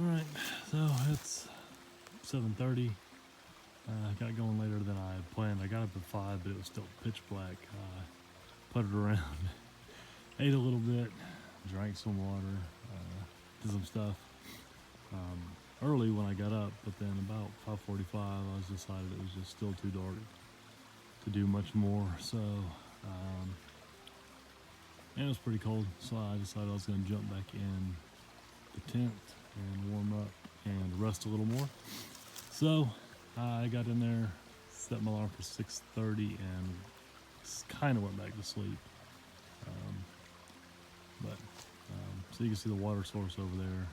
Alright, so it's 7:30. I got going later than I had planned. I got up at 5, but it was still pitch black. Puttered around, ate a little bit, drank some water, did some stuff early when I got up, but then about 5:45 I was decided it was just still too dark to do much more. So and it was pretty cold, so I decided I was going to jump back in the tent and warm up and rest a little more. So I got in there, set my alarm for 6:30, and kind of went back to sleep. So you can see the water source over there,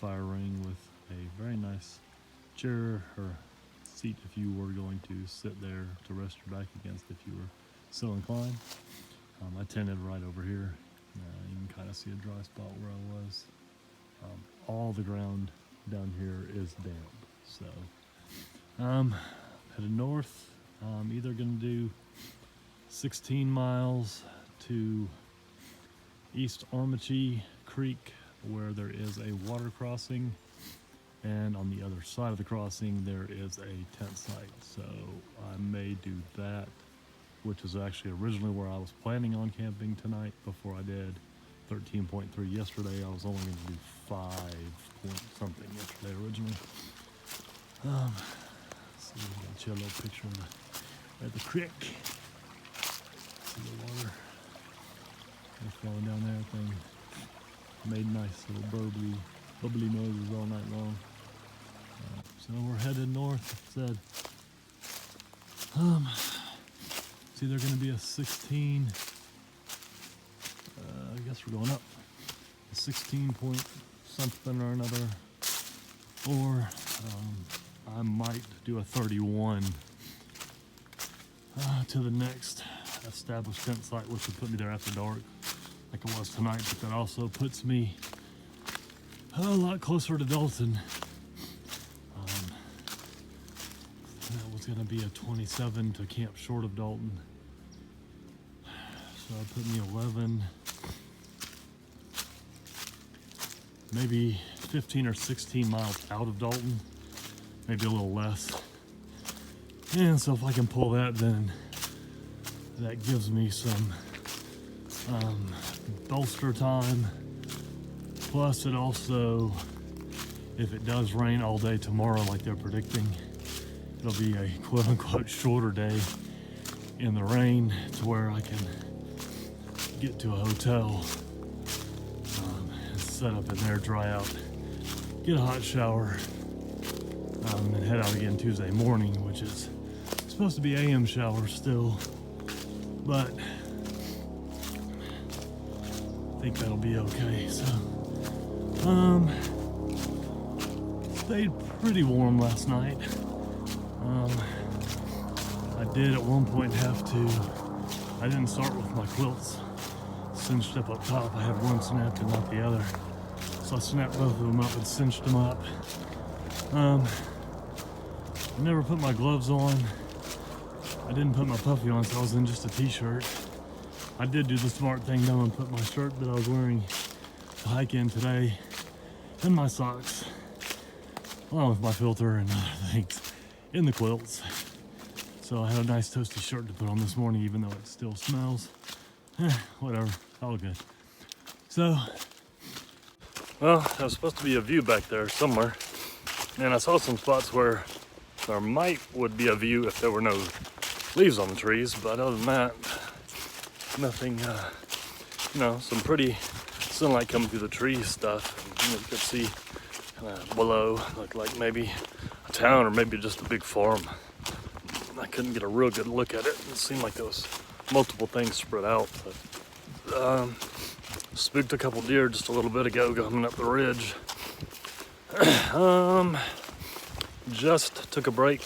fire ring with a very nice chair or seat if you were going to sit there to rest your back against if you were so inclined. I tented right over here. You can kind of see a dry spot where I was. All the ground down here is damp, so headed north. I'm either going to do 16 miles to East Ormachee Creek, where there is a water crossing, and on the other side of the crossing there is a tent site. So I may do that, which is actually originally where I was planning on camping tonight before I did 13.3 yesterday. I was only going to do 5 point something yesterday originally. So we got a chill little picture of the creek. See the water. It's flowing down there. Thing made nice little bubbly noises all night long. So we're headed north. Said it's either going to be a 16. I guess we're going up. A 16 point something or another, or I might do a 31 to the next established tent site, which would put me there after dark like it was tonight, but that also puts me a lot closer to Dalton. That was going to be a 27 to camp short of Dalton, so that put me 11, maybe 15 or 16 miles out of Dalton, maybe a little less. And so if I can pull that, then that gives me some bolster time. Plus it also, if it does rain all day tomorrow like they're predicting, it'll be a quote-unquote shorter day in the rain to where I can get to a hotel and set up in there, dry out, get a hot shower, and head out again Tuesday morning, which is supposed to be AM shower still, but I think that'll be okay. So stayed pretty warm last night. I did at one point I didn't start with my quilts cinched up top. I had one snapped and not the other, so I snapped both of them up and cinched them up. I never put my gloves on. I didn't put my puffy on, so I was in just a t-shirt. I did do the smart thing though and put my shirt that I was wearing to hike in today and my socks, along with my filter and other things, in the quilts. So I had a nice toasty shirt to put on this morning, even though it still smells. Whatever, all good. So, well, there was supposed to be a view back there somewhere, and I saw some spots where there would be a view if there were no leaves on the trees, but other than that, nothing. Some pretty sunlight coming through the tree stuff. You could see below, looked like maybe a town or maybe just a big farm. I couldn't get a real good look at it. It seemed like there was multiple things spread out, but spooked a couple deer just a little bit ago coming up the ridge. Just took a break.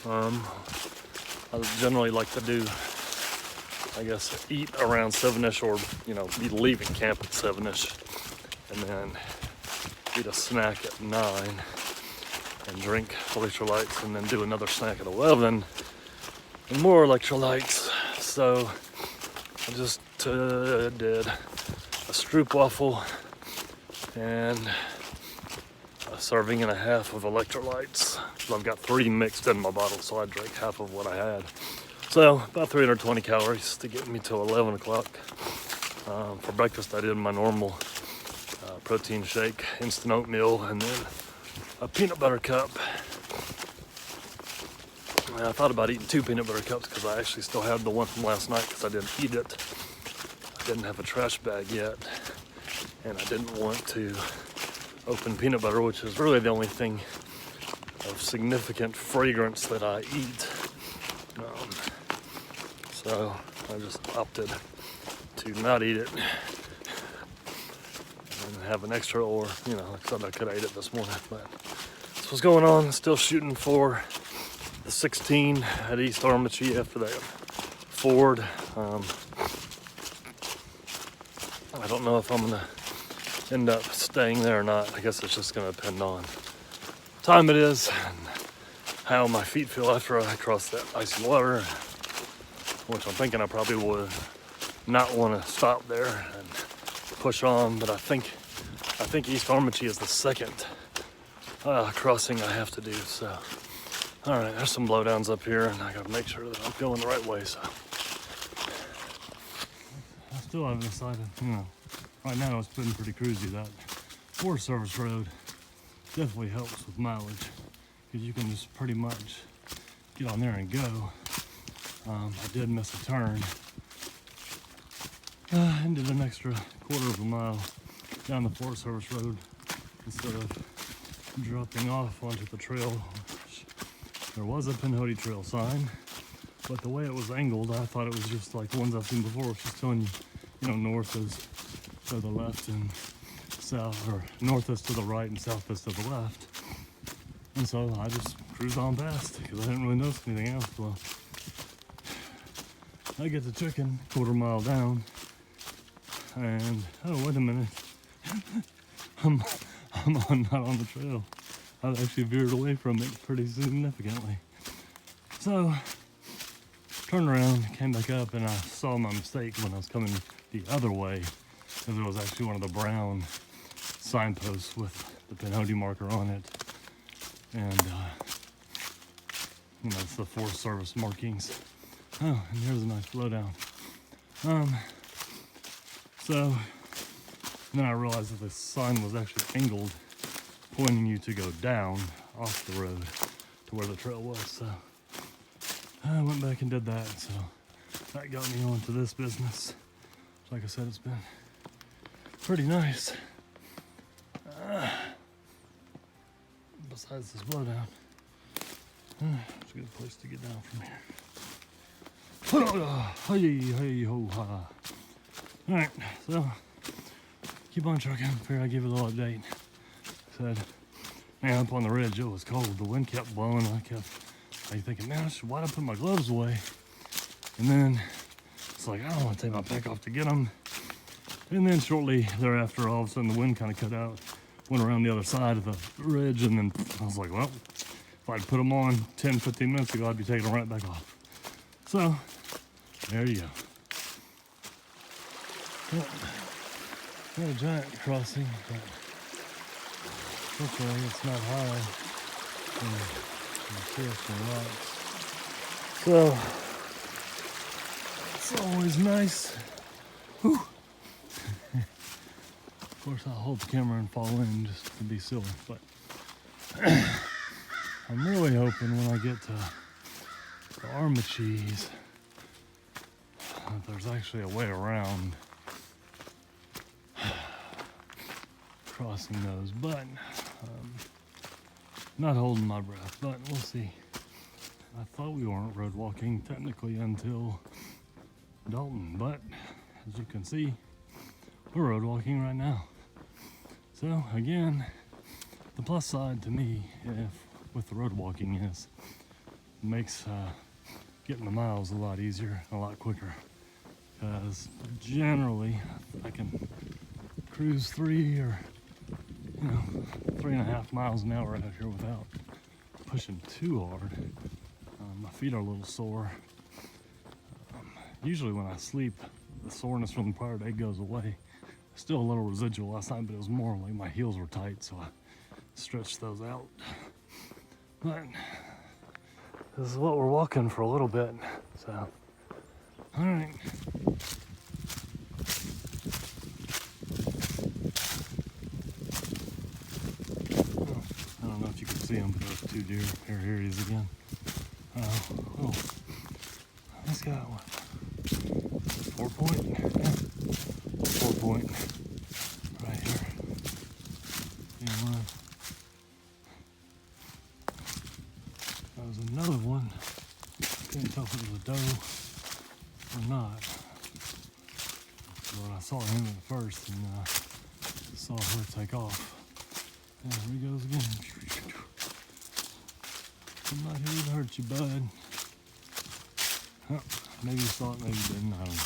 I generally like to do, I guess, eat around 7-ish, or be leaving camp at 7-ish, and then eat a snack at 9 and drink electrolytes, and then do another snack at 11 and more electrolytes. So I just did a stroopwafel and a serving and a half of electrolytes. I've got 3 mixed in my bottle, so I drank half of what I had. So about 320 calories to get me till 11 o'clock. For breakfast, I did my normal protein shake, instant oatmeal, and then a peanut butter cup. And I thought about eating 2 peanut butter cups because I actually still had the one from last night because I didn't eat it. I didn't have a trash bag yet, and I didn't want to open peanut butter, which is really the only thing of significant fragrance that I eat. So I just opted to not eat it and have an extra, or, you know, like I said, I could have ate it this morning, but that's what's going on. Still shooting for the 16 at East Armitage after that ford. I don't know if I'm gonna end up staying there or not. I guess it's just gonna depend on what time it is and how my feet feel after I cross that icy water, which I'm thinking I probably would not want to stop there and push on, but I think East Armitage is the second crossing I have to do. So, all right, there's some blowdowns up here, and I got to make sure that I'm going the right way. So, I still haven't decided. You know, right now it's been pretty cruisy. That Forest Service road definitely helps with mileage because you can just pretty much get on there and go. I did miss a turn and did an extra quarter of a mile down the Forest Service road instead of dropping off onto the trail. There was a Pinhoti Trail sign, but the way it was angled, I thought it was just like the ones I've seen before. It's just telling you, you know, north is to the left and south, or north is to the right and south is to the left. And so I just cruised on past because I didn't really notice anything else. Well, I get to chicken, quarter mile down, and oh, wait a minute, I'm not on the trail. I actually veered away from it pretty significantly. So, turned around, came back up, and I saw my mistake when I was coming the other way, because it was actually one of the brown signposts with the Pinhoti marker on it, and you know, it's the Forest Service markings. Oh, and here's a nice blowdown. So then I realized that the sign was actually angled, pointing you to go down off the road to where the trail was. So I went back and did that. So that got me onto this business. Like I said, it's been pretty nice. Besides this blowdown, it's a good place to get down from here. Alright, so keep on trucking. Figured I'd give you a little update. Said, man, up on the ridge it was cold. The wind kept blowing. I kept thinking, man, why'd I put my gloves away? And then it's like, I don't want to take my pack off to get them. And then shortly thereafter, all of a sudden the wind kind of cut out, went around the other side of the ridge, and then I was like, well, if I'd put them on 10-15 minutes ago, I'd be taking them right back off. So there you go. Well, not a giant crossing, but fortunately it's not high. So it's always nice. Whew. Of course, I'll hold the camera and fall in just to be silly, but I'm really hoping when I get to the Armitage that there's actually a way around crossing those, but not holding my breath, but we'll see. I thought we weren't road walking technically until Dalton, but as you can see, we're road walking right now. So again, the plus side to me with the road walking is it makes getting the miles a lot easier, a lot quicker, because generally I can cruise 3 or 3.5 miles an hour out here without pushing too hard. My feet are a little sore. Usually when I sleep, the soreness from the prior day goes away, Still a little residual last night, but it was more like my heels were tight, so I stretched those out. But this is what we're walking for a little bit, so. All right. I don't know if you can see them, but there's 2 deer. Here he is again. Oh, this guy, what? 4 point? Yeah. 4 point. Right here. Yeah, one. That was another one. Couldn't tell if it was a doe or not. But I saw him at first and saw her take off. And there he goes again. I'm not here to hurt you, bud. Oh, maybe you saw it, maybe you didn't. I don't know.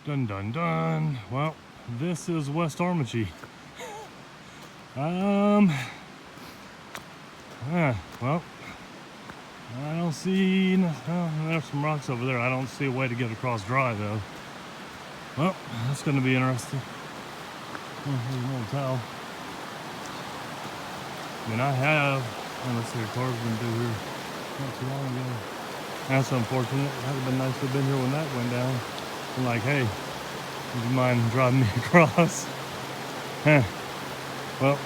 Dun dun dun. Well, this is West Armitage. Well, I don't see. There's some rocks over there. I don't see a way to get across dry though. Well, that's going to be interesting. Oh, there's an old towel. I mean, I have. Let's see, cars been through here not too long ago. That's unfortunate. It would have been nice to have been here when that went down. I'm like, hey, would you mind driving me across? Well,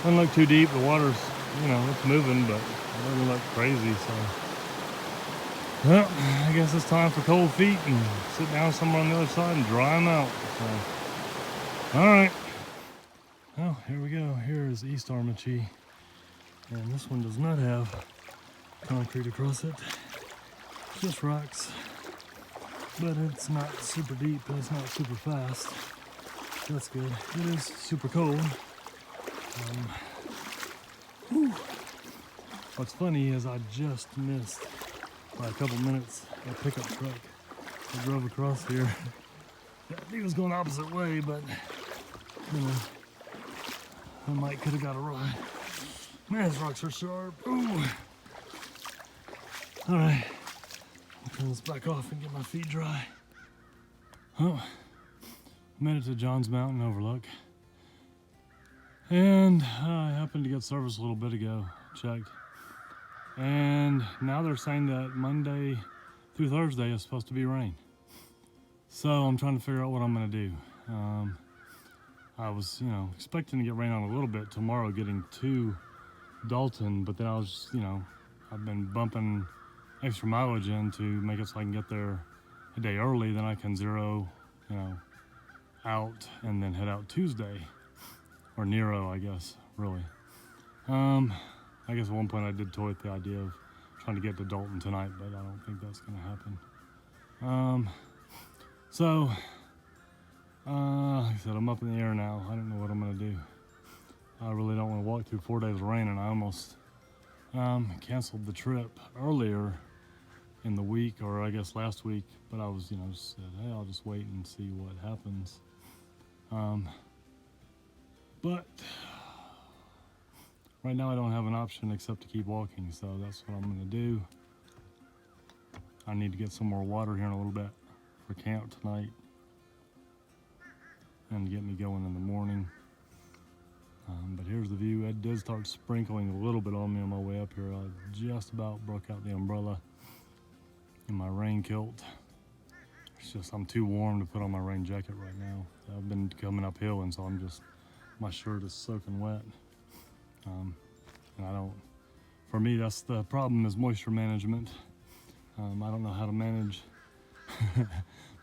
doesn't look too deep. The water's, it's moving, but it doesn't look crazy. So, well, I guess it's time for cold feet and sit down somewhere on the other side and dry them out. So, all right. Well, here we go. Here is East Armitage. And this one does not have concrete across it. It's just rocks. But it's not super deep and it's not super fast. That's good. It is super cold. What's funny is I just missed by a couple minutes a pickup truck that drove across here. He was going the opposite way, but I might could have got a ride. Man, these rocks are sharp. Ooh. All right, I'll turn this back off and get my feet dry. Oh, made it to Johns Mountain Overlook. And I happened to get service a little bit ago, checked. And now they're saying that Monday through Thursday is supposed to be rain. So I'm trying to figure out what I'm gonna do. I was, expecting to get rain on a little bit tomorrow getting to Dalton, but then I was, I've been bumping extra mileage in to make it so I can get there a day early, then I can zero, out and then head out Tuesday, or Nero, I guess, really. I guess at one point I did toy with the idea of trying to get to Dalton tonight, but I don't think that's gonna happen. Like I said, I'm up in the air now. I don't know what I'm gonna do. I really don't want to walk through 4 days of rain, and I almost canceled the trip earlier in the week, or I guess last week, but I was, just said, hey, I'll just wait and see what happens. But right now I don't have an option except to keep walking, so that's what I'm gonna do. I need to get some more water here in a little bit for camp tonight and get me going in the morning. But here's the view. It did start sprinkling a little bit on me on my way up here. I just about broke out the umbrella in my rain kilt. It's just I'm too warm to put on my rain jacket right now. I've been coming uphill, and so my shirt is soaking wet. And for me, that's the problem, is moisture management. I don't know how to manage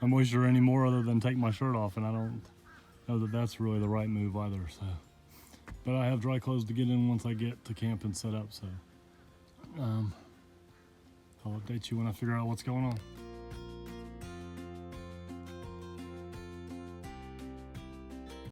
my moisture anymore other than take my shirt off, and I don't know that that's really the right move either. So, but I have dry clothes to get in once I get to camp and set up, so I'll update you when I figure out what's going on.